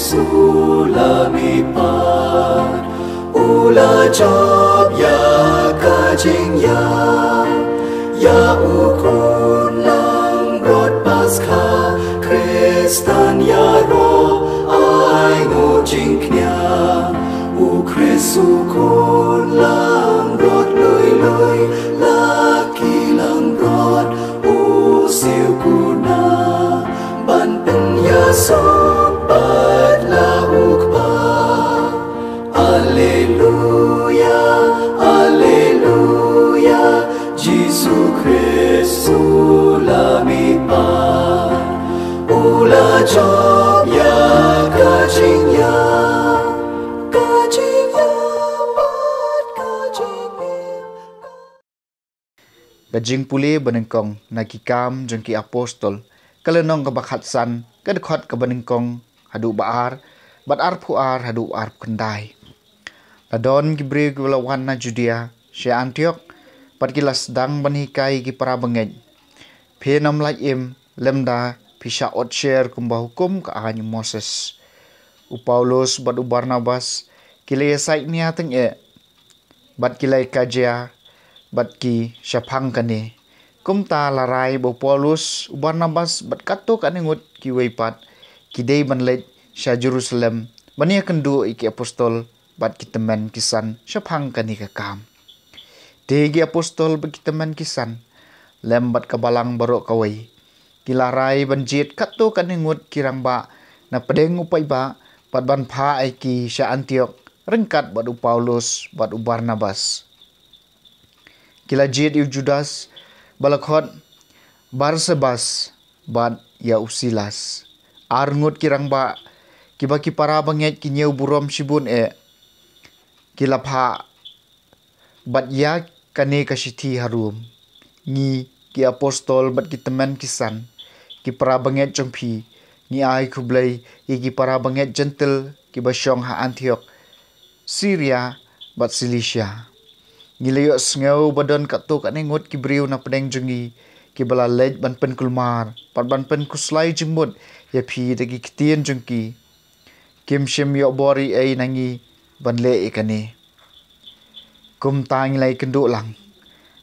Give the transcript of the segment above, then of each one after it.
Sulamipat Ula job ya kajing ya ukun lang rod paskha Kristan ya ro ai ngo jing knya u Kristu kun lang rod lui laki lang rod u siu kuna ban pen ya sobat la ukpa Alleluia Alleluia Jesu Kristu lamipat ula job ya kajingya Kajing puli benengkong nakikam jengki apostol kalenong kabakhatsan kadkhot kabenengkong hadu baar batar puar hadu ar kendai ladon gibri gulawan na Judea sya Antiok patkilas dang banhikai ki para bengej phenom lai im lemda pisha ot share kumba hukum ka ahany Moses u Paulus bad u Barnabas kilay sai nia teng bad kilay kajia bat ki syapang kani kumta larai bo Paulus u Barnabas bat kato kaningut ki weipat ki dei banlet sya Jerusalem bania kendu iki apostol bat ki temen kisan syapang kani ka kam degi apostol bat ki temen kisan lem bat kabalang barok kawai ki larai banjit kato kaningut kirang ba na pedeng upai ba bat ban pha ai ki sya Antiok rengkat bat u Paulus bat u Barnabas kila jit yu Judas balakhot Barsabas bat ya Silas arngut kirang ba kiba ki para banget ki nyeu burom sibun kila pha bat ya kane kasithi harum ngi ki apostol bat ki teman kisan ki para banget jongphi ni ai khublai ki para banget gentle ki basyong ha Antiok Syria bat Cilicia Ngilayo sngau badon kato kaningut ki briu na pedeng jungi ki bala lej ban pen kulmar pat ban pen kuslai jengmut ya phi dagi kitien jungki kim shim yo bori ai nangi ban le ikani kum tang lai kendu lang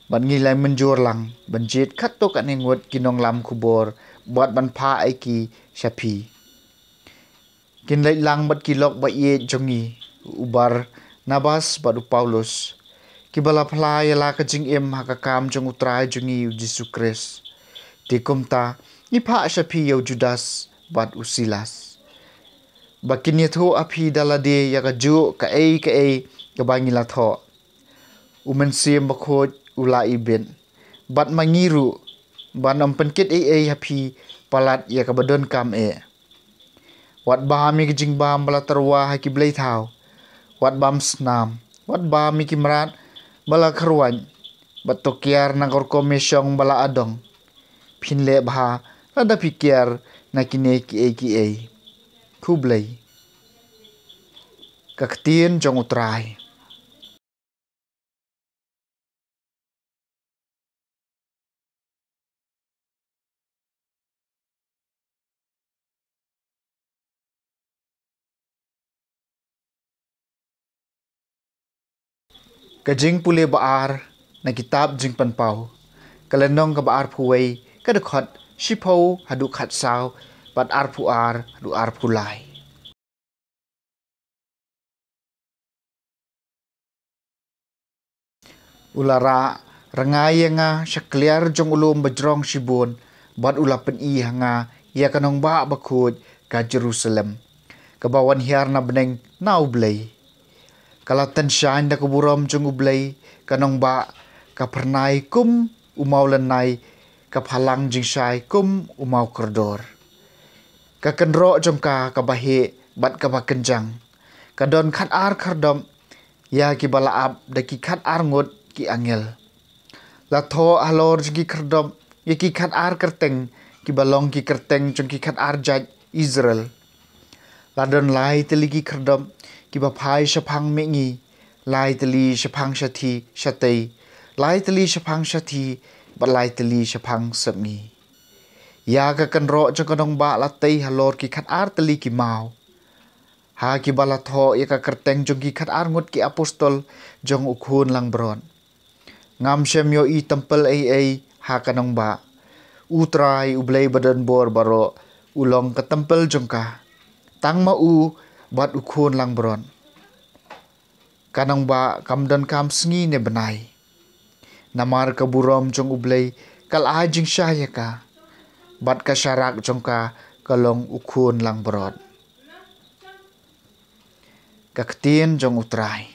ban ngilai menjur lang ban jit kato kaningut kinong lam kubor buat ban pha ai ki syapi kin lai lang bat kilok ba ye jungi ubar Nabas bat u Paulus Kibala phlai la ka jing im hakakam jong utrai jungi Jesu Kris. Di kumta ni pha syapi yo Judas bat Silas. Bakin ye tho api dalade ya ka ju ka ei ka bangi la tho. Umen sim bakhot ula ibin. Bat mangiru ban am penkit ei hapi palat ya ka badon kam Wat ba mi jing bam bala tarwa ha ki blai thau. Wat bam snam. Wat ba mi ki mrat bala kharwan batokiar nagor komisyong bala adong pinle bha ada pikir nakine ki kublai kaktien jong utrai Kajing pule baar na kitab jing panpau kalenong ka baar puway kadakot sipaw hadu khatsaw bat ar puar hadu ar pulai ulara rangay nga syakliar jong ulum bajrong sibun bat ulapen nga ya kanong ba bakut ka Jerusalem kabawan hiar na beneng naublay kalatan syain da kuburam jong ublay kanong ba kapernai kum umau lenai kaphalang jing syai kum umau kordor kakenro jong ka kabahe bat kabakenjang kadon khat ar khardom ya ki balaab da ki khat ar ngut ki angel la tho alor jgi khardom ya ki khat ar kerteng ki balong ki kerteng jong ki khat ar jaj Israel ladon lai teligi khardom ki baphai shaphang mengi lai teli shaphang shathi shatei lai teli shaphang shathi bat lai teli shaphang sapmi ya ka kan ro jong kanong ba la tei halor ki khat ar teli ki mau Ha ki balatho ya ka kerteng jong ki khat arngut ki apostol jong ukhun lang bron. Ngam shem yo i tempel ai ha kanong ba. Utrai ublay badan bor baro ulong ke tempel jong ka. Tang ma u bat ukhun lang bron. Kanong ba kamdan kam sngi ne benai. Namar ka burom jong ublay kal ajing syaya ka. Bat ka syarak jong ka kalong ukhun lang bron. Kaktin jong utrai.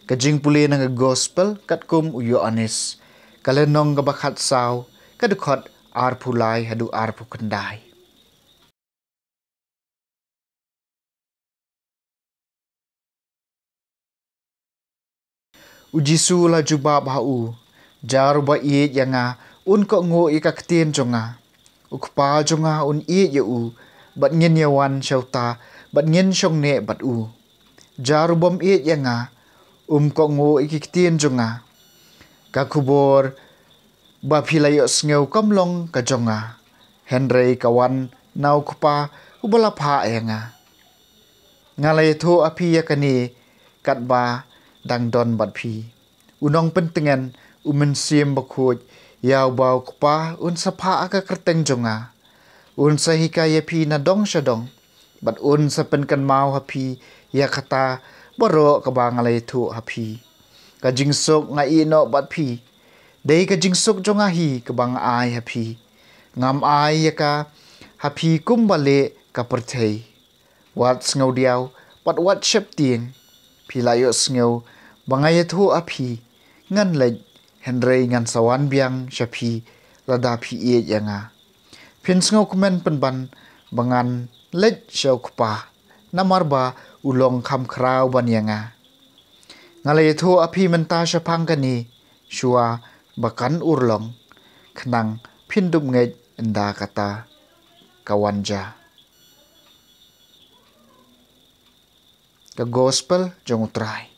Kajing puli nang gospel katkum uyo anis. Kalenong gabakat saw kadukot arpulai hadu arpu kendai. Ujisu la juba bau. Jar ba iet yanga un ko ngo i kaktin jonga. Ukpa jonga un iet ya u. Bat ngin yawan syauta, bat ngin syong ne bat u. Jarubom iet yanga, ko ngo ikiktin jonga. Kakubor, ba pilayo sngeu kamlong ka jonga. Henry kawan, nau kupa, ubalapha yanga. Ngalay to api yakani, katba, dang don bat pi. Unong pentingan, umensim bakut, yaw bau kupa, sapa aka kerteng jonga. Sa hikaya pi na dong syadong. Bat sa penkan mau hapi ya kata baro kabangalay tu hapi. Kajingsok nga ino bat pi. Day kajingsok jong ahi kabang ay hapi. Ngam ay ya ka hapi kumbale kapertay. Wat sngaw diaw pat wat syap ting. Pilayo sngaw bangay tu api. Ngan lej Henry ngan sawan biang syapi lada pi iet yanga. Pinsngaw kumen penban bangan lej syau kupa namar ba ulong kam kraw ban yanga. Ngalay itu api menta syapang kani syua bakan urlong kenang pindup ngej enda kata kawanja. Ke gospel jong utrai.